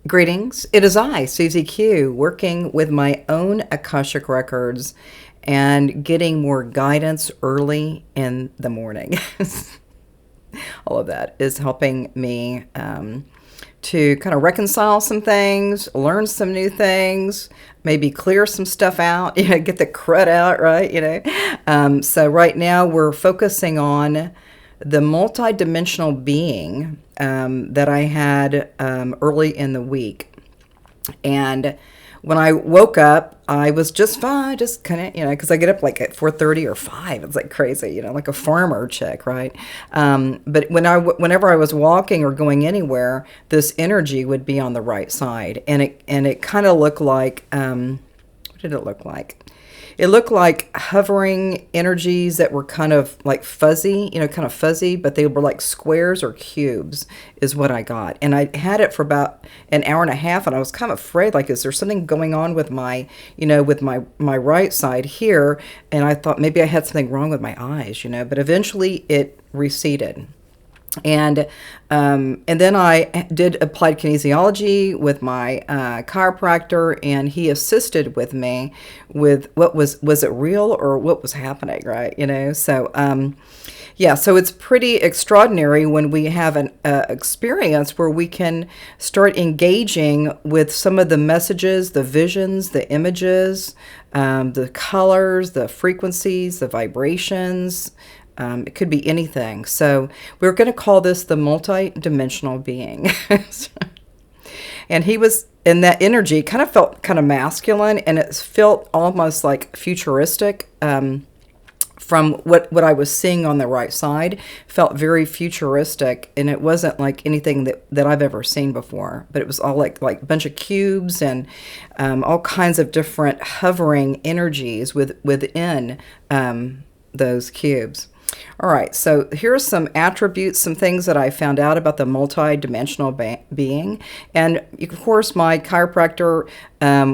Greetings. It is I, Susie Q, working with my own Akashic records and getting more guidance early in the morning. All of that is helping me to kind of reconcile some things, learn some new things, maybe clear some stuff out, get the crud out, right? So right now we're focusing on the multidimensional being that I had early in the week. And when I woke up, I was just fine, just kind of, because I get up like at 4:30 or 5. It's like crazy, like a farmer chick, right? But whenever I was walking or going anywhere, this energy would be on the right side, and it kind of looked like, what did it look like? It looked like hovering energies that were kind of like fuzzy, but they were like squares or cubes is what I got. And I had it for about an hour and a half, and I was kind of afraid, like, is there something going on with my, with my right side here? And I thought maybe I had something wrong with my eyes, but eventually it receded. And then I did applied kinesiology with my chiropractor, and he assisted with me with what was it real or what was happening, right? So yeah, so it's pretty extraordinary when we have an experience where we can start engaging with some of the messages, the visions, the images, the colors, the frequencies, the vibrations. It could be anything. So we're going to call this the multi-dimensional being. And he was, in that energy, kind of felt kind of masculine, and it felt almost like futuristic. From what I was seeing on the right side, felt very futuristic, and it wasn't like anything that I've ever seen before. But it was all like a bunch of cubes and all kinds of different hovering energies within those cubes. All right, so here's some attributes, some things that I found out about the multi-dimensional being. And of course, my chiropractor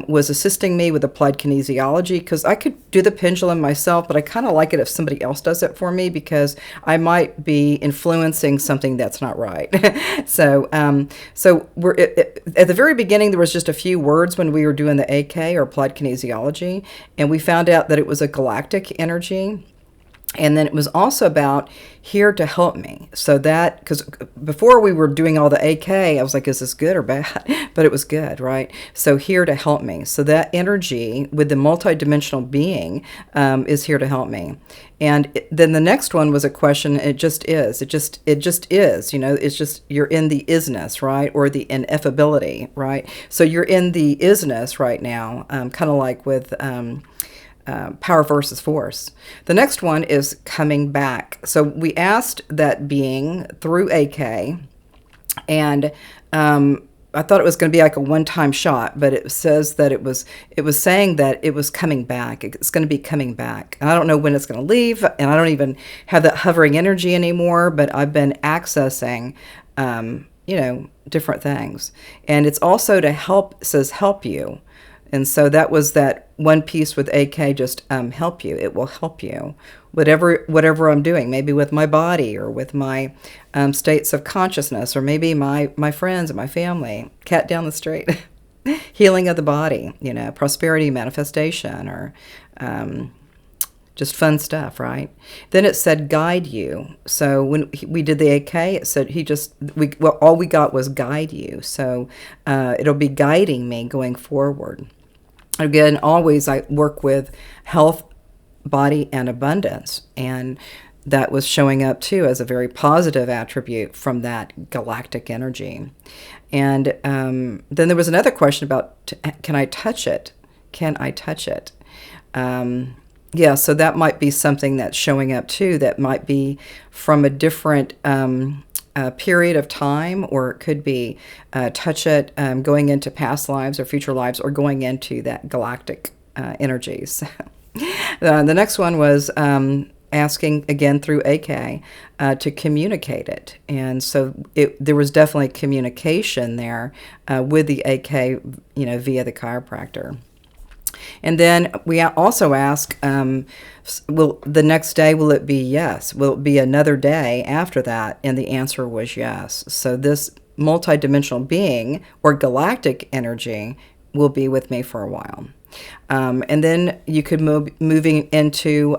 was assisting me with applied kinesiology, because I could do the pendulum myself, but I kind of like it if somebody else does it for me, because I might be influencing something that's not right. So we're at the very beginning, there was just a few words when we were doing the AK, or applied kinesiology, and we found out that it was a galactic energy. And then it was also about here to help me. So that, because before we were doing all the AK, I was like, is this good or bad? But it was good, right? So here to help me. So that energy with the multidimensional being is here to help me. And then the next one was a question. It just is. It just is. It's just, you're in the isness, right? Or the ineffability, right? So you're in the isness right now, kind of like with power versus force. The next one is coming back. So we asked that being through AK, and I thought it was going to be like a one-time shot, but it says that it was saying that it was coming back. It's going to be coming back. And I don't know when it's going to leave, and I don't even have that hovering energy anymore, but I've been accessing different things. And it's also to help, it says help you. And so that was that one piece with AK, just help you. It will help you. Whatever I'm doing, maybe with my body or with my states of consciousness, or maybe my friends and my family, cat down the street, healing of the body, prosperity manifestation, or just fun stuff, right? Then it said guide you. So when we did the AK, it said all we got was guide you. So it'll be guiding me going forward. Again, always I work with health, body, and abundance. And that was showing up too as a very positive attribute from that galactic energy. And then there was another question about, can I touch it? Can I touch it? Yeah, so that might be something that's showing up too, that might be from a different period of time, or it could be touch it going into past lives or future lives, or going into that galactic energies. The next one was asking again through AK to communicate it. And so there was definitely communication there with the AK, via the chiropractor. And then we also ask, will the next day, will it be yes? Will it be another day after that? And the answer was yes. So this multidimensional being or galactic energy will be with me for a while. And then you could moving into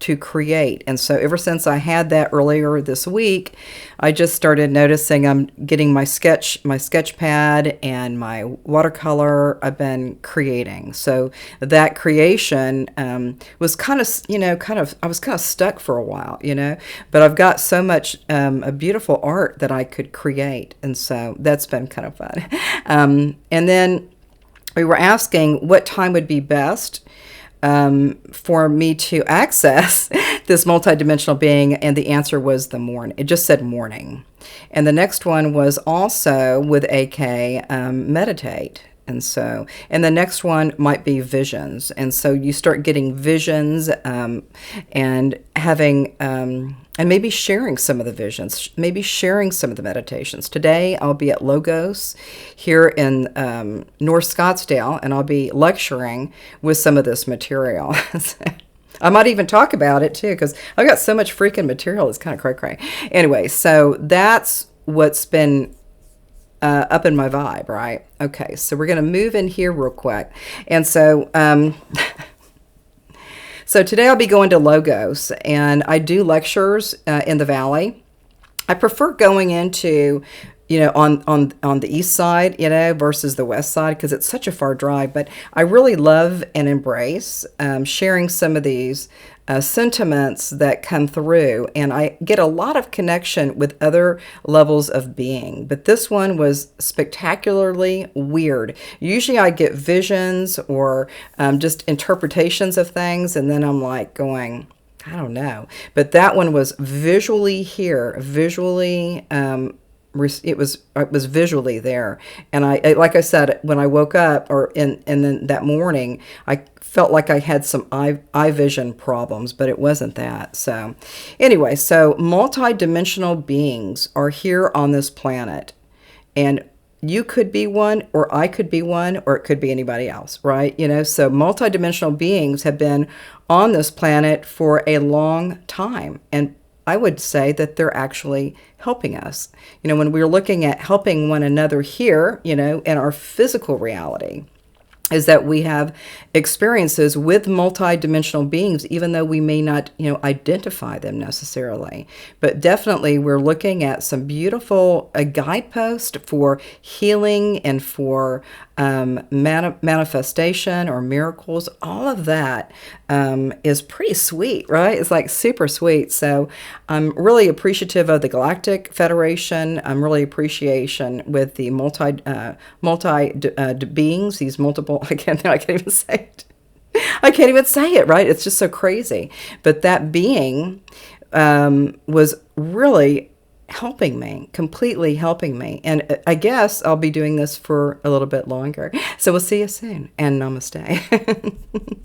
to create. And so ever since I had that earlier this week, I just started noticing I'm getting my sketch pad and my watercolor. I've been creating. So that creation was kind of, I was kind of stuck for a while, but I've got so much a beautiful art that I could create. And so that's been kind of fun. And then we were asking what time would be best for me to access this multidimensional being, and the answer was the morning. It just said morning. And the next one was also with AK, meditate. And the next one might be visions. And so you start getting visions and having, and maybe sharing some of the visions, maybe sharing some of the meditations. Today, I'll be at Logos here in North Scottsdale, and I'll be lecturing with some of this material. I might even talk about it too, because I've got so much freaking material. It's kind of cray-cray. Anyway, so that's what's been up in my vibe, right? Okay, so we're going to move in here real quick. And so so today I'll be going to Logos, and I do lectures in the Valley. I prefer going into, on the east side, versus the west side, because it's such a far drive. But I really love and embrace sharing some of these sentiments that come through, and I get a lot of connection with other levels of being. But this one was spectacularly weird. Usually I get visions or just interpretations of things, and then I'm like going, I don't know. But that one was visually here, visually it was visually there. And I like I said, when I woke up, and then that morning, I felt like I had some eye vision problems, but it wasn't that. So anyway, so multidimensional beings are here on this planet, and you could be one, or I could be one, or it could be anybody else, right? So multidimensional beings have been on this planet for a long time, and I would say that they're actually helping us. When we're looking at helping one another here, in our physical reality, is that we have experiences with multidimensional beings, even though we may not, identify them necessarily. But definitely we're looking at some beautiful guideposts for healing and for manifestation or miracles. All of that is pretty sweet, right? It's like super sweet. So I'm really appreciative of the Galactic Federation. I'm really appreciation with the multi beings, these multiple, I can't even say it. I can't even say it, right? It's just so crazy. But that being was really helping me, completely helping me. And I guess I'll be doing this for a little bit longer. So we'll see you soon, and namaste.